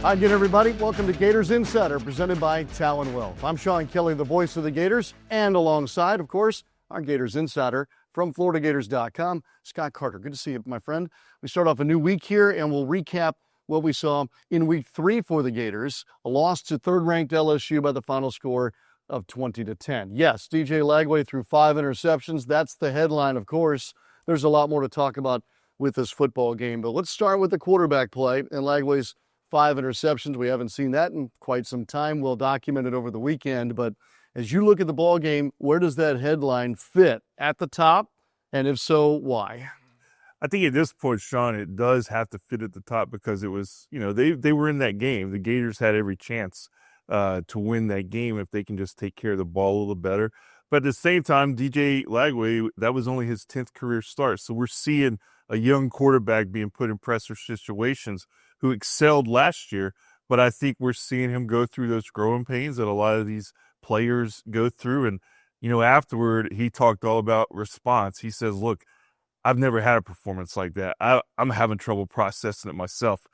Hi again, everybody. Welcome to Gators Insider, presented by Talon Wealth. I'm Sean Kelley, the voice of the Gators, and alongside, of course, our Gators Insider from FloridaGators.com, Scott Carter. Good to see you, my friend. We start off a new week here, and we'll recap what we saw in week 3 for the Gators. A loss to third-ranked LSU by the final score of 20-10. Yes, DJ Lagway threw 5 interceptions. That's the headline, of course. There's a lot more to talk about with this football game, but let's start with the quarterback play and Lagway's 5 interceptions. We haven't seen that in quite some time. We'll document it over the weekend. But as you look at the ball game, where does that headline fit? At the top? And if so, why? I think at this point, Sean, it does have to fit at the top because it was, they were in that game. The Gators had every chance to win that game if they can just take care of the ball a little better. But at the same time, DJ Lagway, that was only his 10th career start. So we're seeing a young quarterback being put in pressure situations who excelled last year, but I think we're seeing him go through those growing pains that a lot of these players go through. And, afterward, he talked all about response. He says, look, I've never had a performance like that. I'm having trouble processing it myself.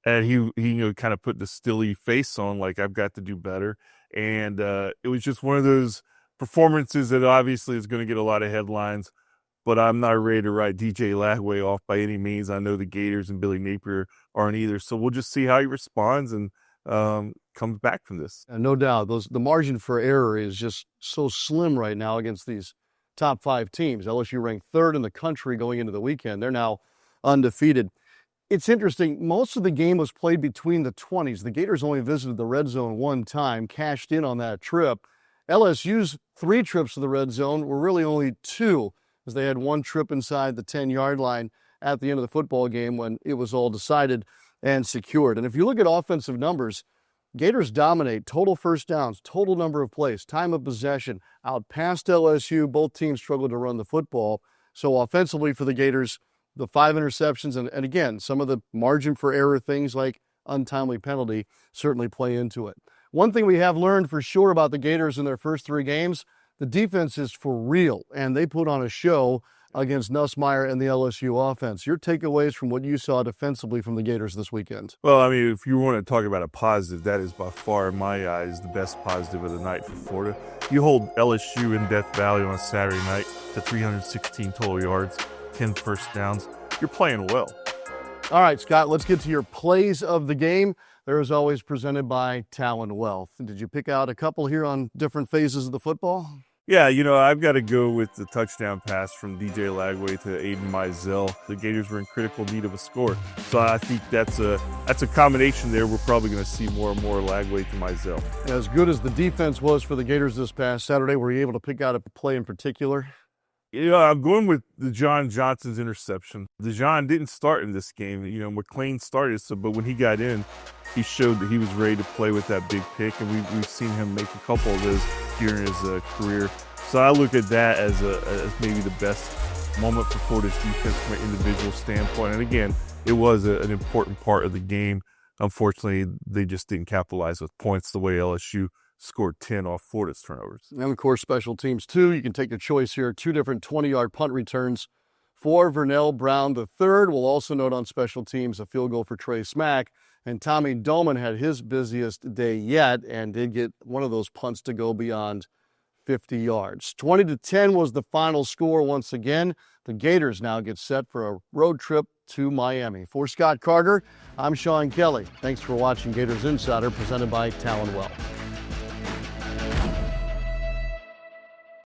And he kind of put the stilly face on, like, I've got to do better. And it was just one of those performances that obviously is going to get a lot of headlines, but I'm not ready to write DJ Lagway off by any means. I know the Gators and Billy Napier aren't either. So we'll just see how he responds and comes back from this. And no doubt, the margin for error is just so slim right now against these top 5 teams. LSU ranked 3rd in the country going into the weekend. They're now undefeated. It's interesting. Most of the game was played between the 20s. The Gators only visited the red zone one time, cashed in on that trip. LSU's 3 trips to the red zone were really only 2, as they had 1 trip inside the 10-yard line at the end of the football game when it was all decided and secured. And if you look at offensive numbers, Gators dominate total first downs, total number of plays, time of possession, out past LSU. Both teams struggled to run the football. So offensively for the Gators, the 5 interceptions, and again, some of the margin for error things like untimely penalty certainly play into it. One thing we have learned for sure about the Gators in their first 3 games, the defense is for real, and they put on a show against Nussmeier and the LSU offense. Your takeaways from what you saw defensively from the Gators this weekend? Well, I mean, if you want to talk about a positive, that is by far, in my eyes, the best positive of the night for Florida. You hold LSU in Death Valley on a Saturday night to 316 total yards, 10 first downs. You're playing well. All right, Scott, let's get to your plays of the game. They're, as always, presented by Talon Wealth. Did you pick out a couple here on different phases of the football? Yeah, I've got to go with the touchdown pass from DJ Lagway to Aiden Mizell. The Gators were in critical need of a score. So I think that's a combination there. We're probably going to see more and more Lagway to Mizell. As good as the defense was for the Gators this past Saturday, were you able to pick out a play in particular? I'm going with DeJon Johnson's interception. DeJon didn't start in this game. McClain started, but when he got in, he showed that he was ready to play with that big pick, and we've seen him make a couple of those during his career. So I look at that as maybe the best moment for Florida's defense from an individual standpoint. And again, it was an important part of the game. Unfortunately, they just didn't capitalize with points the way LSU scored 10 off Florida's turnovers. And, of course, special teams, too. You can take a choice here. 2 different 20-yard punt returns for Vernell Brown III. We'll also note on special teams a field goal for Trey Smack. And Tommy Dolman had his busiest day yet and did get one of those punts to go beyond 50 yards. 20-10 was the final score once again. The Gators now get set for a road trip to Miami. For Scott Carter, I'm Sean Kelley. Thanks for watching Gators Insider, presented by Talon Wealth.